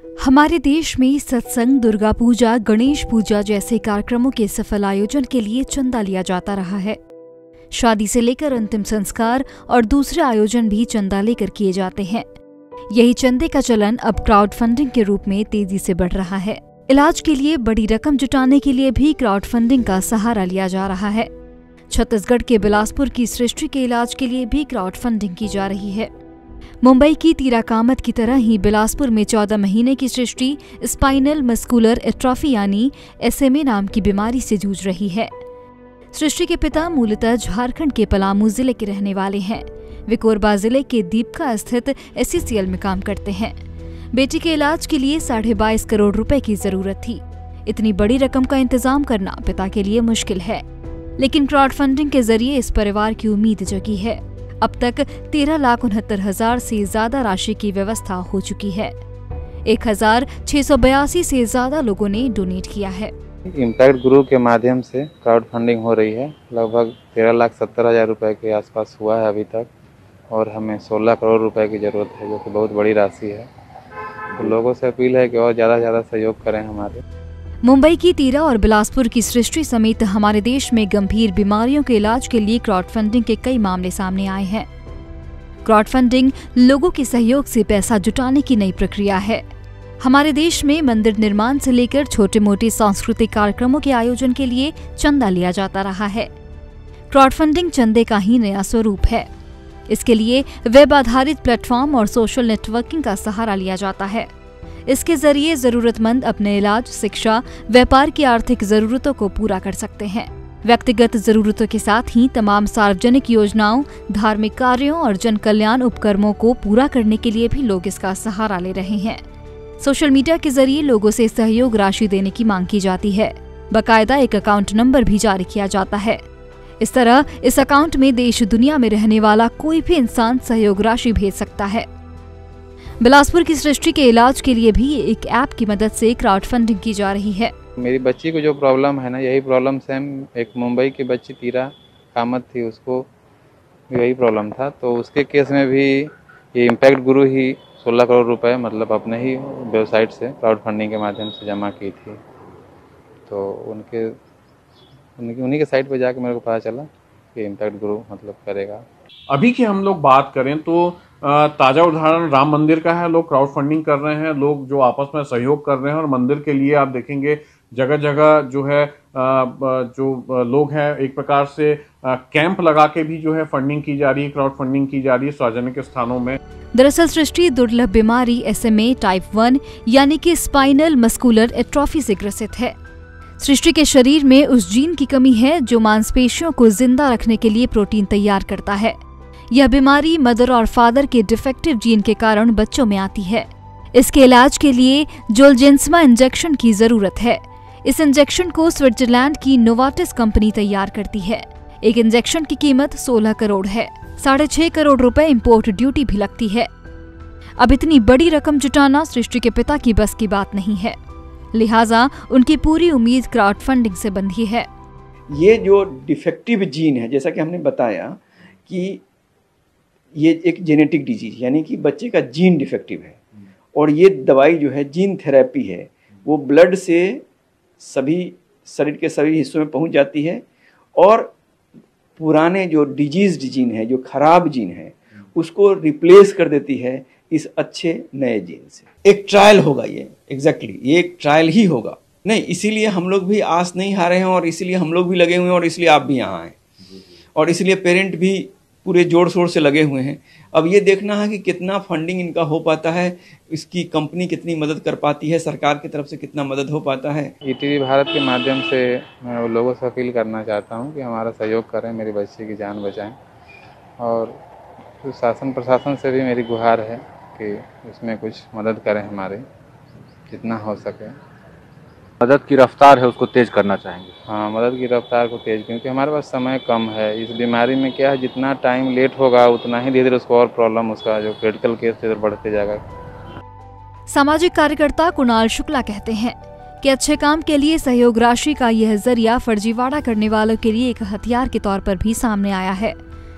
हमारे देश में सत्संग, दुर्गा पूजा, गणेश पूजा जैसे कार्यक्रमों के सफल आयोजन के लिए चंदा लिया जाता रहा है। शादी से लेकर अंतिम संस्कार और दूसरे आयोजन भी चंदा लेकर किए जाते हैं। यही चंदे का चलन अब क्राउड फंडिंग के रूप में तेजी से बढ़ रहा है। इलाज के लिए बड़ी रकम जुटाने के लिए भी क्राउड फंडिंग का सहारा लिया जा रहा है। छत्तीसगढ़ के बिलासपुर की सृष्टि के इलाज के लिए भी क्राउड फंडिंग की जा रही है। मुंबई की तीरा कामत की तरह ही बिलासपुर में 14 महीने की सृष्टि स्पाइनल मस्कुलर एट्रोफी यानी SMA नाम की बीमारी से जूझ रही है। सृष्टि के पिता मूलतः झारखंड के पलामू जिले के रहने वाले हैं। वे कोरबा जिले के दीपका स्थित SCCL में काम करते हैं। बेटी के इलाज के लिए 22.5 करोड़ रुपए की जरूरत थी। इतनी बड़ी रकम का इंतजाम करना पिता के लिए मुश्किल है, लेकिन क्राउड फंडिंग के जरिए इस परिवार की उम्मीद जगी है। अब तक 13,69,000 से ज्यादा राशि की व्यवस्था हो चुकी है। 1,682 से ज्यादा लोगों ने डोनेट किया है। इम्पैक्ट गुरु के माध्यम से क्राउड फंडिंग हो रही है। लगभग 13,70,000 रुपए के आसपास हुआ है अभी तक, और हमें 16 करोड़ रुपए की जरूरत है, जो कि बहुत बड़ी राशि है। तो लोगों से अपील है कि और ज़्यादा से ज़्यादा सहयोग करें हमारे। मुंबई की तीरा और बिलासपुर की सृष्टि समेत हमारे देश में गंभीर बीमारियों के इलाज के लिए क्राउड फंडिंग के कई मामले सामने आए हैं। क्राउड फंडिंग लोगों के सहयोग से पैसा जुटाने की नई प्रक्रिया है। हमारे देश में मंदिर निर्माण से लेकर छोटे मोटे सांस्कृतिक कार्यक्रमों के आयोजन के लिए चंदा लिया जाता रहा है। क्राउड फंडिंग चंदे का ही नया स्वरूप है। इसके लिए वेब आधारित प्लेटफॉर्म और सोशल नेटवर्किंग का सहारा लिया जाता है। इसके जरिए जरूरतमंद अपने इलाज, शिक्षा, व्यापार की आर्थिक जरूरतों को पूरा कर सकते हैं। व्यक्तिगत जरूरतों के साथ ही तमाम सार्वजनिक योजनाओं, धार्मिक कार्यों और जन कल्याण उपक्रमों को पूरा करने के लिए भी लोग इसका सहारा ले रहे हैं। सोशल मीडिया के जरिए लोगों से सहयोग राशि देने की मांग की जाती है। बाकायदा एक अकाउंट नंबर भी जारी किया जाता है। इस तरह इस अकाउंट में देश दुनिया में रहने वाला कोई भी इंसान सहयोग राशि भेज सकता है। बिलासपुर की सृष्टि के इलाज के लिए भी एक ऐप की मदद से क्राउड फंडिंग की जा रही है। मेरी बच्ची को जो प्रॉब्लम है ना, यही प्रॉब्लम सेम एक मुंबई की बच्ची तीरा कामत थी, उसको यही प्रॉब्लम था। तो उसके केस में भी ये इम्पैक्ट गुरु ही 16 करोड़ रुपए मतलब अपने ही वेबसाइट से क्राउड फंडिंग के माध्यम से जमा की थी। तो उन्हीं के साइट पर जाके मेरे को पता चला कि इम्पैक्ट गुरु मतलब करेगा। अभी की हम लोग बात करें तो ताजा उदाहरण राम मंदिर का है। लोग क्राउड फंडिंग कर रहे हैं, लोग जो आपस में सहयोग कर रहे हैं, और मंदिर के लिए आप देखेंगे जगह जगह जो है जो लोग हैं एक प्रकार से कैंप लगा के भी जो है फंडिंग की जा रही है, क्राउड फंडिंग की जा रही है सार्वजनिक स्थानों में। दरअसल सृष्टि दुर्लभ बीमारी SMA टाइप 1 यानी कि स्पाइनल मस्कुलर एट्रोफी से ग्रसित है। सृष्टि के शरीर में उस जीन की कमी है जो मांसपेशियों को जिंदा रखने के लिए प्रोटीन तैयार करता है। यह बीमारी मदर और फादर के डिफेक्टिव जीन के कारण बच्चों में आती है। इसके इलाज के लिए जोलजेंसमा इंजेक्शन की जरूरत है। इस इंजेक्शन को स्विट्जरलैंड की नोवार्टिस कंपनी तैयार करती है। एक इंजेक्शन की कीमत 16 करोड़ है। 6.5 करोड़ रुपए इंपोर्ट ड्यूटी भी लगती है। अब इतनी बड़ी रकम जुटाना सृष्टि के पिता की बस की बात नहीं है, लिहाजा उनकी पूरी उम्मीद क्राउड फंडिंग से बंधी है। ये जो डिफेक्टिव जीन है, जैसा कि हमने बताया कि ये एक जेनेटिक डिजीज यानी कि बच्चे का जीन डिफेक्टिव है, और ये दवाई जो है जीन थेरेपी है, वो ब्लड से सभी शरीर के सभी हिस्सों में पहुंच जाती है, और पुराने जो डिजीज्ड जीन है, जो खराब जीन है, उसको रिप्लेस कर देती है इस अच्छे नए जीन से। एक ट्रायल होगा ये, ये एक ट्रायल ही होगा। नहीं, इसीलिए हम लोग भी आस नहीं हारे हैं, और इसीलिए हम लोग भी लगे हुए हैं, और इसलिए आप भी यहाँ आए, और इसलिए पेरेंट भी पूरे जोर शोर से लगे हुए हैं। अब ये देखना है कि कितना फंडिंग इनका हो पाता है, इसकी कंपनी कितनी मदद कर पाती है, सरकार की तरफ से कितना मदद हो पाता है। ETV भारत के माध्यम से मैं लोगों से अपील करना चाहता हूँ कि हमारा सहयोग करें, मेरी बच्ची की जान बचाएं, और शासन प्रशासन से भी मेरी गुहार है कि इसमें कुछ मदद करें हमारी, जितना हो सके। मदद की रफ्तार है उसको तेज करना चाहेंगे। हाँ, मदद की रफ्तार को तेज, क्योंकि हमारे पास समय कम है। इस बीमारी में क्या है, जितना टाइम लेट होगा उतना ही धीरे धीरे उसको और प्रॉब्लम, उसका जो क्रिटिकल केस है बढ़ते जाएगा। सामाजिक कार्यकर्ता कुणाल शुक्ला कहते हैं कि अच्छे काम के लिए सहयोग राशि का यह जरिया फर्जीवाड़ा करने वालों के लिए एक हथियार के तौर पर भी सामने आया है।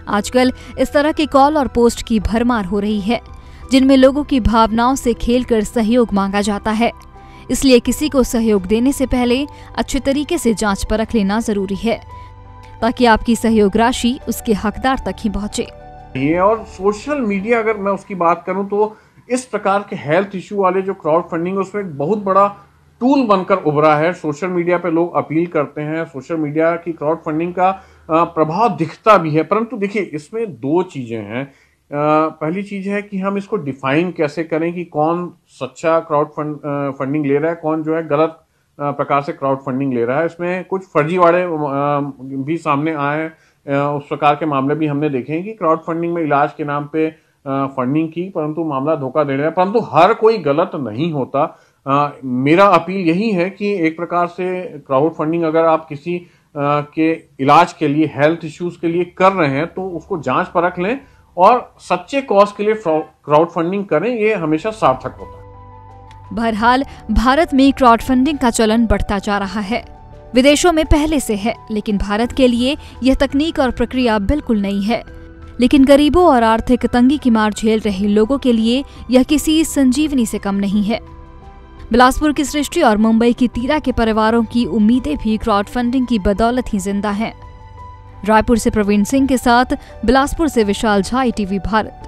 आजकल इस तरह के कॉल और पोस्ट की भरमार हो रही है, जिनमें लोगों की भावनाओं से खेलकर सहयोग मांगा जाता है। इसलिए किसी को सहयोग देने से पहले अच्छे तरीके से जांच परख लेना जरूरी है, ताकि आपकी सहयोग राशि उसके हकदार तक ही पहुंचे। ये और सोशल मीडिया, अगर मैं उसकी बात करूं तो इस प्रकार के हेल्थ इश्यू वाले जो क्राउड फंडिंग है उसमें एक बहुत बड़ा टूल बनकर उभरा है। सोशल मीडिया पे लोग अपील करते हैं, सोशल मीडिया की क्राउड फंडिंग का प्रभाव दिखता भी है। परंतु देखिए, इसमें दो चीजें हैं। पहली चीज है कि हम इसको डिफाइन कैसे करें कि कौन सच्चा क्राउड फंडिंग ले रहा है, कौन जो है गलत प्रकार से क्राउड फंडिंग ले रहा है। इसमें कुछ फर्जीवाड़े भी सामने आए हैं। उस प्रकार के मामले भी हमने देखे हैं कि क्राउड फंडिंग में इलाज के नाम पे फंडिंग की, परंतु मामला धोखा दे रहा है। परंतु हर कोई गलत नहीं होता। मेरा अपील यही है कि एक प्रकार से क्राउड फंडिंग अगर आप किसी के इलाज के लिए, हेल्थ इश्यूज के लिए कर रहे हैं तो उसको जांच परख लें और सच्चे कॉज के लिए क्राउड फंडिंग करें, ये हमेशा सार्थक होता है। बहरहाल भारत में क्राउड फंडिंग का चलन बढ़ता जा रहा है। विदेशों में पहले से है, लेकिन भारत के लिए यह तकनीक और प्रक्रिया बिल्कुल नई है। लेकिन गरीबों और आर्थिक तंगी की मार झेल रहे लोगों के लिए यह किसी संजीवनी से कम नहीं है। बिलासपुर की सृष्टि और मुंबई की तीरा के परिवारों की उम्मीदें भी क्राउड फंडिंग की बदौलत ही जिंदा हैं। रायपुर से प्रवीण सिंह के साथ बिलासपुर से विशाल झा, ITV भारत।